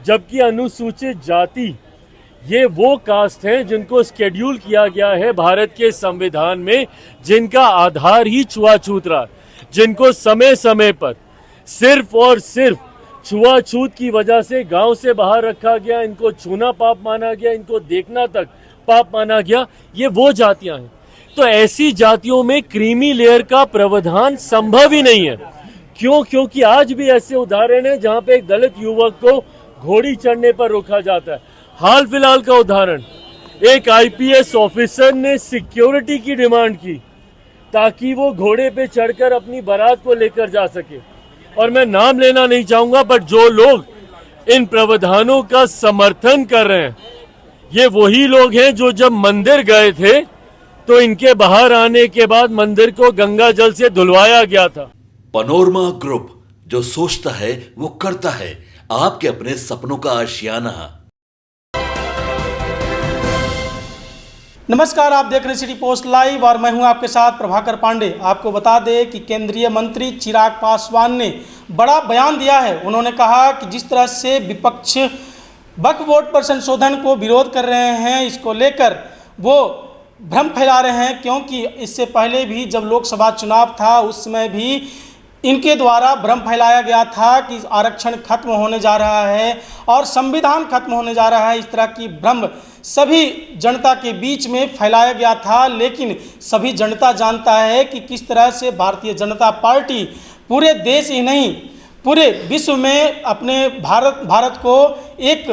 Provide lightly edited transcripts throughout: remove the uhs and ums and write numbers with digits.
जबकि अनुसूचित जाति ये वो कास्ट हैं जिनको स्केड्यूल किया गया है भारत के संविधान में, जिनका आधार ही छुआछूत रहा, जिनको समय समय पर सिर्फ और सिर्फ छुआछूत की वजह से गांव से बाहर रखा गया, इनको छूना पाप माना गया, इनको देखना तक पाप माना गया। ये वो जातियां हैं। तो ऐसी जातियों में क्रीमी लेयर का प्रावधान संभव ही नहीं है। क्यों? क्योंकि आज भी ऐसे उदाहरण हैं जहां पे एक दलित युवक को घोड़ी चढ़ने पर रोका जाता है। हाल फिलहाल का उदाहरण, एक आईपीएस ऑफिसर ने सिक्योरिटी की डिमांड की ताकि वो घोड़े पे चढ़कर अपनी बारात को लेकर जा सके। और मैं नाम लेना नहीं चाहूंगा, बट जो लोग इन प्रावधानों का समर्थन कर रहे हैं ये वही लोग हैं जो जब मंदिर गए थे तो इनके बाहर आने के बाद मंदिर को गंगा जल से धुलवाया गया था। पनोरमा ग्रुप, जो सोचता है वो करता है। आपके अपने सपनों का आशियाना। नमस्कार, आप देख रहे हैं सिटी पोस्ट लाइव और मैं हूं आपके साथ प्रभाकर पांडे। आपको बता दें कि केंद्रीय मंत्री चिराग पासवान ने बड़ा बयान दिया है। उन्होंने कहा कि जिस तरह से विपक्ष वक्फ बोर्ड पर संशोधन को विरोध कर रहे हैं, इसको लेकर वो भ्रम फैला रहे हैं, क्योंकि इससे पहले भी जब लोकसभा चुनाव था उस समय भी इनके द्वारा भ्रम फैलाया गया था कि आरक्षण खत्म होने जा रहा है और संविधान खत्म होने जा रहा है। इस तरह की भ्रम सभी जनता के बीच में फैलाया गया था, लेकिन सभी जनता जानता है कि किस तरह से भारतीय जनता पार्टी पूरे देश ही नहीं पूरे विश्व में अपने भारत को एक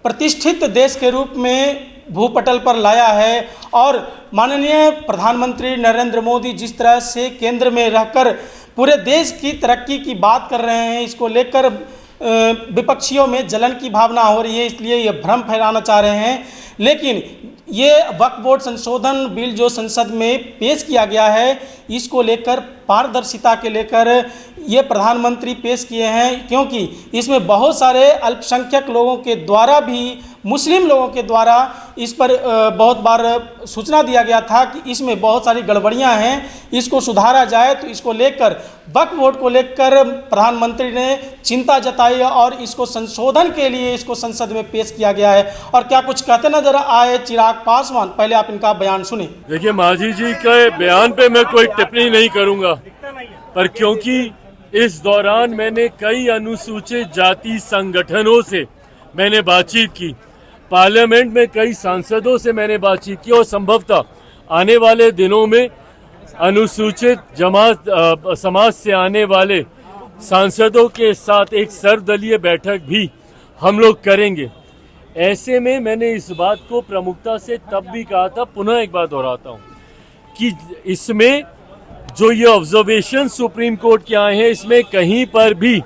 प्रतिष्ठित देश के रूप में भूपटल पर लाया है। और माननीय प्रधानमंत्री नरेंद्र मोदी जिस तरह से केंद्र में रहकर पूरे देश की तरक्की की बात कर रहे हैं, इसको लेकर विपक्षियों में जलन की भावना हो रही है, इसलिए ये भ्रम फैलाना चाह रहे हैं। लेकिन ये वक्फ बोर्ड संशोधन बिल जो संसद में पेश किया गया है, इसको लेकर पारदर्शिता के लेकर ये प्रधानमंत्री पेश किए हैं, क्योंकि इसमें बहुत सारे अल्पसंख्यक लोगों के द्वारा भी, मुस्लिम लोगों के द्वारा इस पर बहुत बार सूचना दिया गया था कि इसमें बहुत सारी गड़बड़ियां हैं, इसको सुधारा जाए। तो इसको लेकर वक्फ बोर्ड को लेकर प्रधानमंत्री ने चिंता जताई और इसको संशोधन के लिए इसको संसद में पेश किया गया है। और क्या कुछ कहते नजर आए चिराग पासवान, पहले आप इनका बयान सुने। देखिए, मांझी जी के बयान पे मैं कोई टिप्पणी नहीं करूंगा, पर क्योंकि इस दौरान मैंने कई अनुसूचित जाति संगठनों से मैंने बातचीत की, पार्लियामेंट में कई सांसदों से मैंने बातचीत की, और संभवतः आने वाले दिनों में अनुसूचित समाज से आने वाले सांसदों के साथ एक सर्वदलीय बैठक भी हम लोग करेंगे। ऐसे में मैंने इस बात को प्रमुखता से तब भी कहा था, पुनः एक बात दोहराता हूं कि इसमें जो ये ऑब्जर्वेशन सुप्रीम कोर्ट के आए हैं, इसमें कहीं पर भी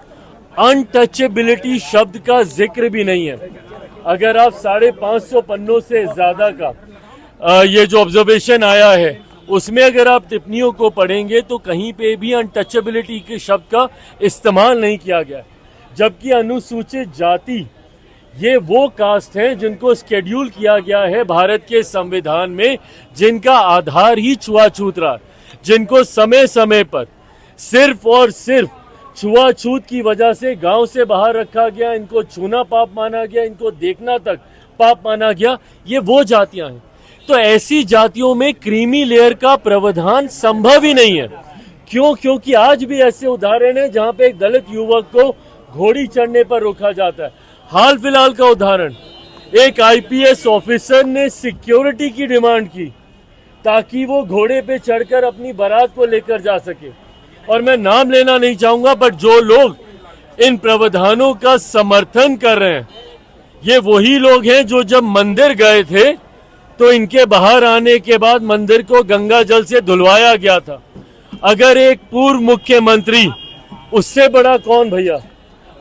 अनटचेबिलिटी शब्द का जिक्र भी नहीं है। अगर आप 550 पन्नों से ज्यादा का ये जो ऑब्जर्वेशन आया है, उसमें अगर आप टिप्पणियों को पढ़ेंगे तो कहीं पे भी अनटचेबिलिटी के शब्द का इस्तेमाल नहीं किया गया। जबकि अनुसूचित जाति ये वो कास्ट हैं जिनको स्केड्यूल किया गया है भारत के संविधान में, जिनका आधार ही छुआछूत रहा, जिनको समय समय पर सिर्फ और सिर्फ छुआछूत की वजह से गांव से बाहर रखा गया, इनको छूना पाप माना गया, इनको देखना तक पाप माना गया। ये वो जातियां हैं। तो ऐसी जातियों में क्रीमी लेयर का प्रावधान संभव ही नहीं है। क्यों? क्योंकि आज भी ऐसे उदाहरण हैं जहां पे एक दलित युवक को घोड़ी चढ़ने पर रोका जाता है। हाल फिलहाल का उदाहरण, एक आईपीएस ऑफिसर ने सिक्योरिटी की डिमांड की ताकि वो घोड़े पे चढ़कर अपनी बारात को लेकर जा सके। और मैं नाम लेना नहीं चाहूंगा, बट जो लोग इन प्रावधानों का समर्थन कर रहे हैं ये वही लोग हैं जो जब मंदिर गए थे तो इनके बाहर आने के बाद मंदिर को गंगा जल से धुलवाया गया था। अगर एक पूर्व मुख्यमंत्री, उससे बड़ा कौन भैया,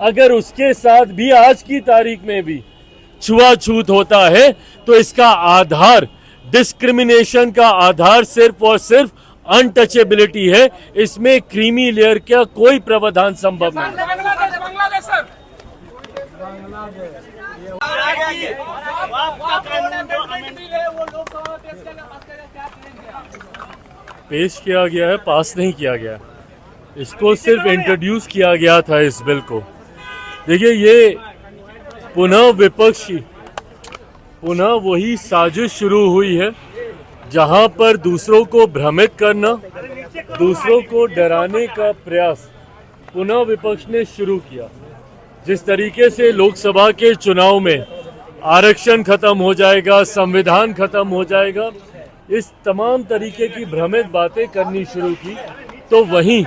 अगर उसके साथ भी आज की तारीख में भी छुआछूत होता है तो इसका आधार, डिस्क्रिमिनेशन का आधार सिर्फ और सिर्फ अनटचेबिलिटी है। इसमें क्रीमी लेयर का कोई प्रावधान संभव नहीं। पेश किया गया है, पास नहीं किया गया। इसको सिर्फ इंट्रोड्यूस किया गया था इस बिल को। देखिए, ये पुनः विपक्षी पुनः वही साजिश शुरू हुई है जहां पर दूसरों को भ्रमित करना, दूसरों को डराने का प्रयास पुनः विपक्ष ने शुरू किया। जिस तरीके से लोकसभा के चुनाव में आरक्षण खत्म हो जाएगा, संविधान खत्म हो जाएगा, इस तमाम तरीके की भ्रमित बातें करनी शुरू की, तो वहीं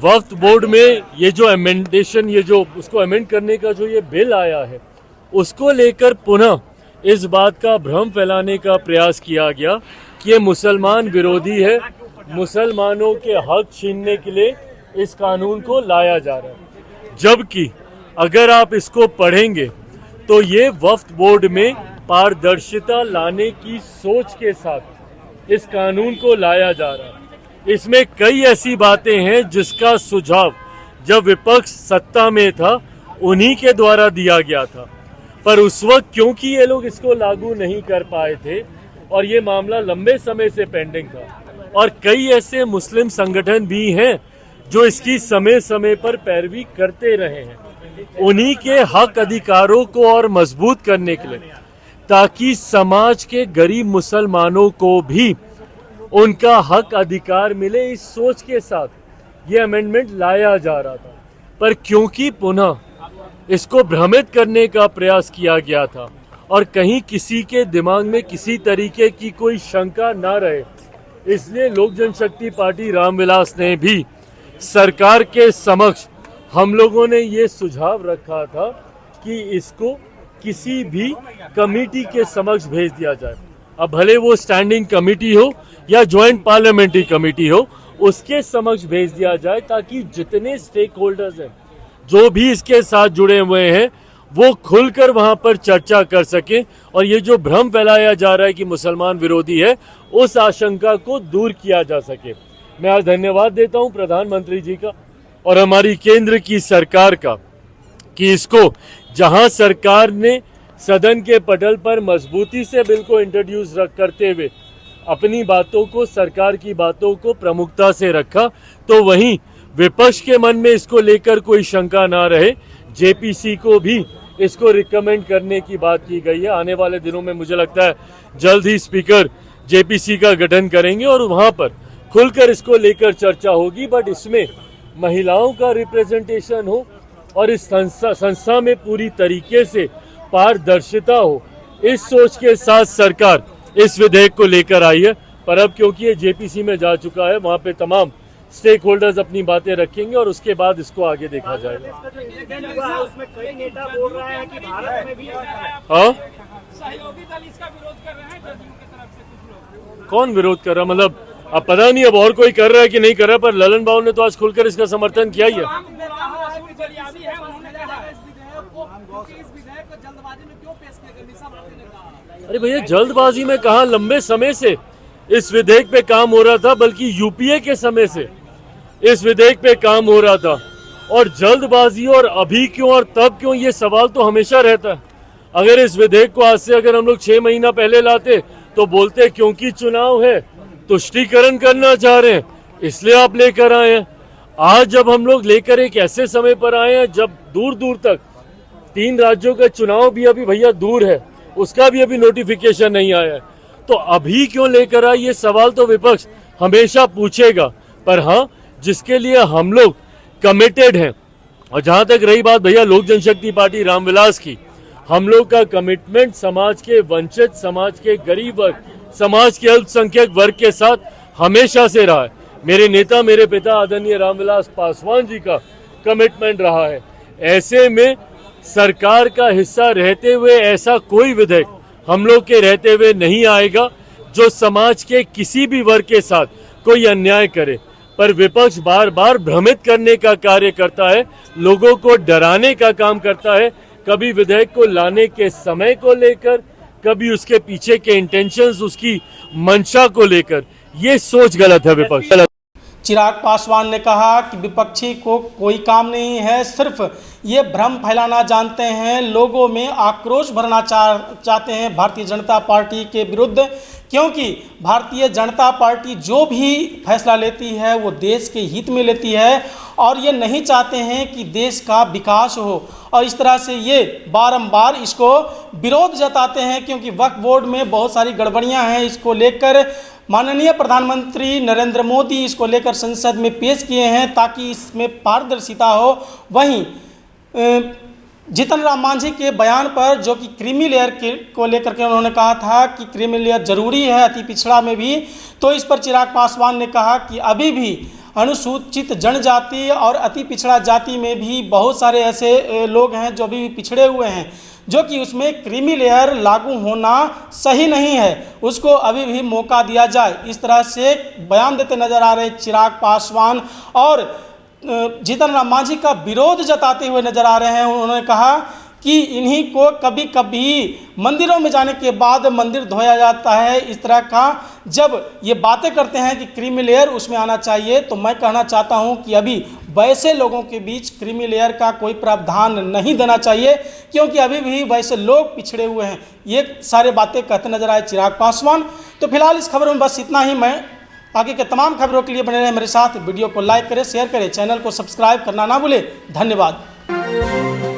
वक्फ बोर्ड में ये जो अमेंडेशन, ये जो उसको अमेंड करने का जो ये बिल आया है, उसको लेकर पुनः इस बात का भ्रम फैलाने का प्रयास किया गया कि ये मुसलमान विरोधी है, मुसलमानों के हक छीनने के लिए इस कानून को लाया जा रहा है। जबकि अगर आप इसको पढ़ेंगे तो ये वक्फ बोर्ड में पारदर्शिता लाने की सोच के साथ इस कानून को लाया जा रहा है। इसमें कई ऐसी बातें हैं जिसका सुझाव जब विपक्ष सत्ता में था उन्हीं के द्वारा दिया गया था, पर उस वक्त क्योंकि ये लोग इसको लागू नहीं कर पाए थे और ये मामला लंबे समय से पेंडिंग था, और कई ऐसे मुस्लिम संगठन भी हैं जो इसकी समय समय पर पैरवी करते रहे हैं, उन्हीं के हक अधिकारों को और मजबूत करने के लिए, ताकि समाज के गरीब मुसलमानों को भी उनका हक अधिकार मिले, इस सोच के साथ ये अमेंडमेंट लाया जा रहा था। पर क्योंकि पुनः इसको भ्रमित करने का प्रयास किया गया था और कहीं किसी के दिमाग में किसी तरीके की कोई शंका ना रहे, इसलिए लोक जनशक्ति पार्टी रामविलास ने भी सरकार के समक्ष हम लोगों ने ये सुझाव रखा था कि इसको किसी भी कमेटी के समक्ष भेज दिया जाए। अब भले वो स्टैंडिंग कमेटी हो या ज्वाइंट पार्लियामेंट्री कमेटी हो, उसके समक्ष भेज दिया जाए, ताकि जितने स्टेक होल्डर्स हैं, जो भी इसके साथ जुड़े हुए हैं, वो खुलकर वहां पर चर्चा कर सकें और ये जो भ्रम फैलाया जा रहा है कि मुसलमान विरोधी है, उस आशंका को दूर किया जा सके। मैं आज धन्यवाद देता हूं प्रधानमंत्री जी का और हमारी केंद्र की सरकार का कि इसको जहां सरकार ने सदन के पटल पर मजबूती से बिल को इंट्रोड्यूस करते हुए अपनी बातों को, सरकार की बातों को प्रमुखता से रखा, तो वहीं विपक्ष के मन में इसको लेकर कोई शंका ना रहे, जेपीसी को भी इसको रिकमेंड करने की बात की गई है। आने वाले दिनों में मुझे लगता है जल्द ही स्पीकर जेपीसी का गठन करेंगे और वहां पर खुलकर इसको लेकर चर्चा होगी, बट इसमें महिलाओं का रिप्रेजेंटेशन हो और इस संस्था में पूरी तरीके से पारदर्शिता हो, इस सोच के साथ सरकार इस विधेयक को लेकर आई है। पर अब क्योंकि ये जेपीसी में जा चुका है, वहां पे तमाम स्टेक होल्डर्स अपनी बातें रखेंगे और उसके बाद इसको आगे देखा जाएगा। उसमें कई नेता बोल रहा है कि भारत में भी हाँ, सहयोगी दल इसका विरोध कर रहे हैं, जदयू की तरफ से कुछ लोग। कौन विरोध कर रहा, मतलब अब पता नहीं अब और कोई कर रहा है कि नहीं कर रहा है, पर ललन बाबू ने तो आज खुलकर इसका समर्थन किया ही है। अरे भैया, जल्दबाजी में कहा, लंबे समय से इस विधेयक पे काम हो रहा था, बल्कि यूपीए के समय से इस विधेयक पे काम हो रहा था, और जल्दबाजी और अभी क्यों और तब क्यों, ये सवाल तो हमेशा रहता है। अगर इस विधेयक को आज से अगर हम लोग 6 महीना पहले लाते तो बोलते क्योंकि चुनाव है, तुष्टीकरण करना चाह रहे हैं, इसलिए आप लेकर आए हैं। आज जब हम लोग लेकर एक ऐसे समय पर आए हैं जब दूर दूर तक 3 राज्यों का चुनाव भी अभी भैया दूर है, उसका भी अभी नोटिफिकेशन नहीं आया है, तो अभी क्यों लेकर आए, ये सवाल तो विपक्ष हमेशा पूछेगा। पर हाँ, जिसके लिए हम लोग कमिटेड हैं, और जहां तक रही बात भैया लोक जनशक्ति पार्टी रामविलास की, हम लोग का कमिटमेंट समाज के वंचित, समाज के गरीब वर्ग, समाज के अल्पसंख्यक वर्ग के साथ हमेशा से रहा है। मेरे नेता, मेरे पिता आदरणीय रामविलास पासवान जी का कमिटमेंट रहा है। ऐसे में सरकार का हिस्सा रहते हुए ऐसा कोई विधेयक हम लोग के रहते हुए नहीं आएगा जो समाज के किसी भी वर्ग के साथ कोई अन्याय करे। पर विपक्ष बार बार भ्रमित करने का कार्य करता है, लोगों को डराने का काम करता है, कभी विधेयक को लाने के समय को लेकर, कभी उसके पीछे के इंटेंशंस, उसकी मंशा को लेकर। ये सोच गलत है विपक्ष। चिराग पासवान ने कहा कि विपक्षी को कोई काम नहीं है, सिर्फ ये भ्रम फैलाना जानते हैं, लोगों में आक्रोश भरना चाहते हैं भारतीय जनता पार्टी के विरुद्ध, क्योंकि भारतीय जनता पार्टी जो भी फैसला लेती है वो देश के हित में लेती है और ये नहीं चाहते हैं कि देश का विकास हो और इस तरह से ये बारंबार इसको विरोध जताते हैं, क्योंकि वक्फ बोर्ड में बहुत सारी गड़बड़ियां हैं। इसको लेकर माननीय प्रधानमंत्री नरेंद्र मोदी इसको लेकर संसद में पेश किए हैं ताकि इसमें पारदर्शिता हो। वहीं जीतन राम मांझी के बयान पर, जो कि क्रीमी लेयर को लेकर के उन्होंने कहा था कि क्रीमी लेयर जरूरी है अति पिछड़ा में भी, तो इस पर चिराग पासवान ने कहा कि अभी भी अनुसूचित जनजाति और अति पिछड़ा जाति में भी बहुत सारे ऐसे लोग हैं जो अभी भी पिछड़े हुए हैं, जो कि उसमें क्रीमी लेयर लागू होना सही नहीं है, उसको अभी भी मौका दिया जाए। इस तरह से बयान देते नजर आ रहे चिराग पासवान और जीतन राम मांझी का विरोध जताते हुए नजर आ रहे हैं। उन्होंने कहा कि इन्हीं को कभी कभी मंदिरों में जाने के बाद मंदिर धोया जाता है, इस तरह का जब ये बातें करते हैं कि क्रीमी लेयर उसमें आना चाहिए, तो मैं कहना चाहता हूं कि अभी वैसे लोगों के बीच क्रीमी लेयर का कोई प्रावधान नहीं देना चाहिए, क्योंकि अभी भी वैसे लोग पिछड़े हुए हैं। ये सारे बातें कहते नजर आए चिराग पासवान। तो फिलहाल इस खबर में बस इतना ही। मैं आगे के तमाम खबरों के लिए बने रहे मेरे साथ। वीडियो को लाइक करें, शेयर करें, चैनल को सब्सक्राइब करना ना भूलें। धन्यवाद।